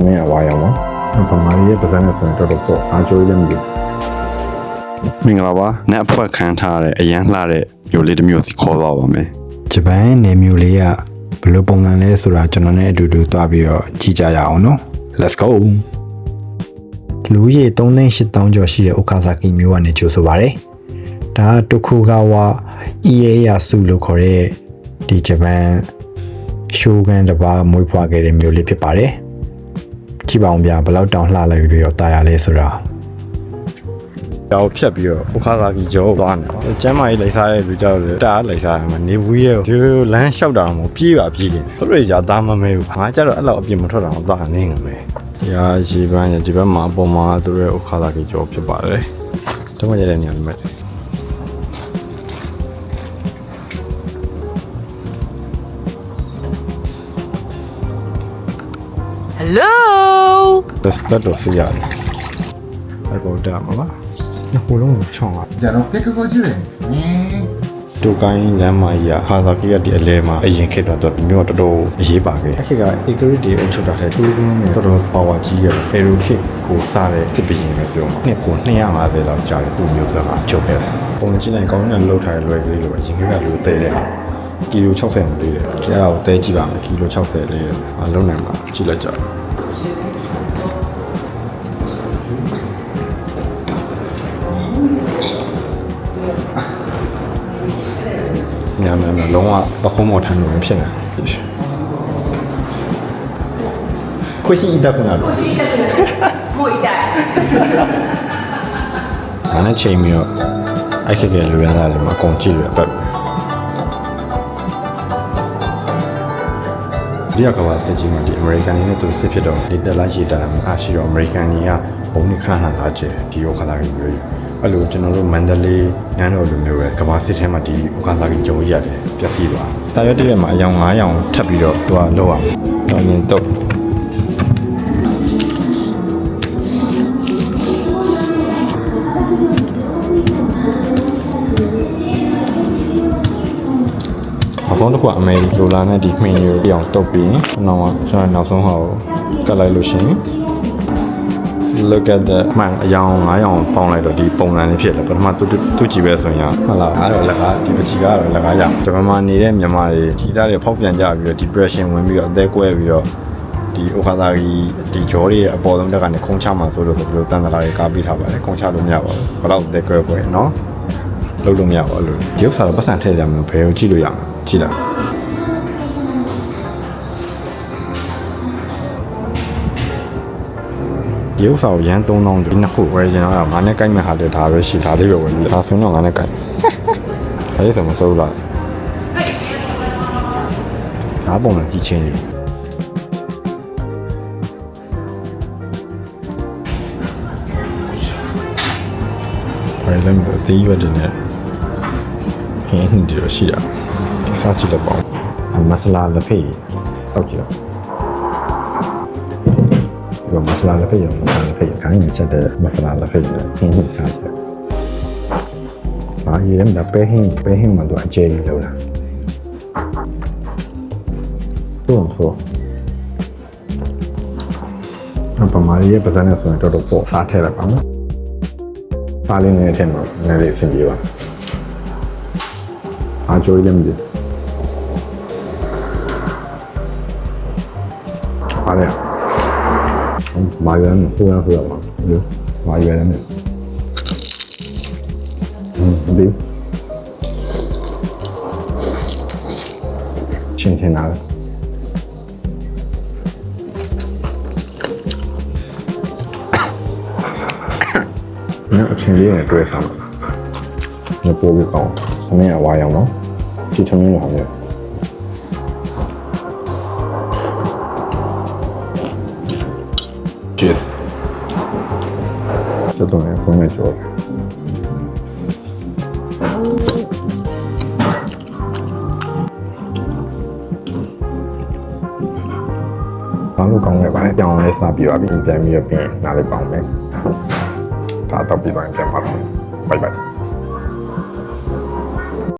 မင်းကဝါရောင်နော်ဗမာရဲ့ပါဇက်နဲ့ဆိုရင်တော်တော်ပေါ့အားကြိုးလည်းမကြည့်မင်္ဂလာပါနက်အဖွဲ့ခံထားတဲ့အရန်လှတဲ့မျိုးလေးတစ်မျိုးစီခေါ်သွားပါမယ်ဂျပန်နယ်မျိုးလေးကဘယ်လိုပုံစံလဲဆိုတာကျွန်တော်နဲ့အတူတူတွားပြီးတော့ကြည့်ကြရအောင်နော် Let's go လူကြီး38,000ကျော်ရှိတဲ့အိုကာဇာကီမြို့ကနေကြိုဆိုပါရယ်ဒါကတိုကူဂါဝါအီယေယာစုလို့ခေါ်တဲ့ဒီဂျပန်ရှိုးကန်တစ်ပါးမွေးဖွားခဲ့တဲ့မြို့လေးဖြစ်ပါတယ်ကြည့်ပါအောင်ဗျာဘယ်လောက်တောင်လှလိုက်ပြီးတော့တာယာလဲဆိုတာတော့ဖြတ်ပြီးတော့အိုကာဇာကီကျော်သွားနေတော့ကျမ်းမာရေးလိုက်စားတဲ့လူကြောက်တယ်တားလိုက်စားတယ်မှာနေဘူးရဲ့ရိုးလမ်းလျှောက်တာမှပြေးပါပြေးတယ်သူတို့ကြာသားမမဲဘူးငါကြတော့အဲ့လောက်အပြင်မထွက်တာတော့သားနေငမယ်ရာရှိပန်းရဒီဘက်မှာအပေါ်မှာသူတို့ရဲ့အိုကာဇာကီကျော်ဖြစ်ပါတယ်တော့မရတဲ့နေရာမှာHello တက်တော့စီရတယ်အဲ့ပေါ်တာမှာပါနှစ်ခုလုံးကိုချောင်းじゃあ650円ですねတူကိုင်းလမ်းမကြီးကခါသာကီကဒီအလဲမှာအရင်ခေတ်တော့ဒီမျိုးတော်တော်အရေးပါခဲ့ခေတ်က Acrylic တွေအုပ်ချုပ်တာတဲ့တူလုံးနဲ့တော်တော် power ကြီးခဲ့တယ် Aero ခေတ်ကိုစားတဲ့တစ်ပရင်ပဲပြောမှာနှစ်ကို250လောက်ကြာတယ်သူ့မျိုးစားကချုပ်ခဲ့တယ်ပုံကြည့်လိုက်ကောင်းတဲ့လှုပ်ထားတဲ့လွယ်ကလေးလိုပဲရင်ခေတ်ကလိုသေးတယ်ကီလို60မလေးတယ်ကျတော့တဲကြည့်ပါမယ်ကီလို60လေးတယ်အလုံးနိုင်မှာကြည့်လိုက်ကြညမှာလုံးဝပခုံးမော်ထန်လို့ဖြစ်နေကိုရှိတက်ကုနာ腰痛くなるもう痛いဒါနဲ့ချိန်ပြီးတော့အဲ့ခက်ကလူရသားတွေမှာအကုန်ကြည့်ရပတ်ဒီကဘာစစ်ကြီးမှာဒီအမေရိကန်နဲ့သူစစ်ဖြစ်တော့ဒီတက်လာရေးတာအားရှိတော့အမေရိကန်ကြီးကဘုံနဲ့ခဏခဏလာကျဲဒီဥက္ကဋ္ဌကြီးမျိုးအဲ့လိုကျွန်တော်တို့မန္တလေးနန်းတော်လိုမျိုးပဲကဘာစစ်ထဲမှာဒီဥက္ကဋ္ဌကြီးကြုံရတယ်ပျက်စီးသွားတာရွတ်တရက်မှာအယောင်9ရောင်ထပ်ပြီးတော့သူကလောက်အောင်တော့ရင်တော့အဆုံးတစ်ခုအမေလိုလာနဲ့ဒီခင်းရိုးပြောင်းတုတ်ပြီးကျွန်တော်နောက်ဆုံးဟာကိုကတ်လိုက်လို့ရှိရင် look at the မှန်အယောင်9ရောင်ပေါင်းလိုက်တော့ဒီပုံစံလေးဖြစ်တယ်ပထမသူကြည့်ပဲဆိုရင်ဟုတ်လားအဲ့တော့လက်ကားဒီပချီကတော့လက်ကားရဂျပန်မှာနေတဲ့မြန်မာတွေဒီသားတွေဖောက်ပြန်ကြပြီးတော့ depression ဝင်ပြီးတော့အသက်ကွဲပြီးတော့ဒီအိုခါသာကြီးဒီဂျော်တွေအပေါ်ဆုံးတက်ကနေခုံချမှာဆိုလို့ဒီလိုတန်တလာတွေကားပေးထားပါတယ်ခုံချလို့မရပါဘူးဘယ်တော့အသက်ကွဲကွဲနော်လုံးလို့မရပါဘူးလို့ဒီဥစ္စာတော့ပတ်စံထည့်ကြမှာဘယ်ကိုကြည့်လို့ရမှာကြည့်လားဒီဥစ္စာကိုရန်3000ကျော်နှစ်ခုဝယ်ရင်တော့ငါနဲ့ကိုက်မဲ့ဟာလေဒါပဲရှိဒါလေးပဲဝယ်ဒါဆိုတော့ငါနဲ့ကိုက်ဒါလေးဆိုမစိုးလားဒါပုံမှန်ကြီးချင်းဝယ်လည်းအသေးရွက်တင်နဲ့ဟင်းဒီလိုရှိတာစားကြည့်တော့ပေါ့မဆလာလက်ဖေးတောက်ကြည့်တော့မဆလာလက်ဖေးရောမဆလာလက်ဖေးခိုင်းနေချက်တဲ့မဆလာလက်ဖေးနဲ့ဟင်းစားကြည့်။ဘာရေးလဲပဲဟင်းမှတော့အကျယ်ကြီးလို့လား။တော့ပမာရီရဲ့ပါဇက်နဲ့ဆိုရင်တော်တော်ပေါ့စားထည့်လိုက်ပါမယ်။စားလေးနဲ့ထည့်မှာနည်းလေးအဆင်ပြေပါ။အားကြိုးလည်းမကြည့်။အားရ马原忽然喝了，马原的，对，今天拿的，那前面也对上了，那波比高，后面也挖羊毛，西城面好像。Cheers 这东西后面嚼的ဘာလို့ကောင်းလဲဗါလဲကြောင်လေးစပြီးပါပြီပြန်ပြီးတော့ပြင်နားလေးပေါင်းမယ်ဒါတော့ပြီးတော့ပြန်ပါတော့ bye bye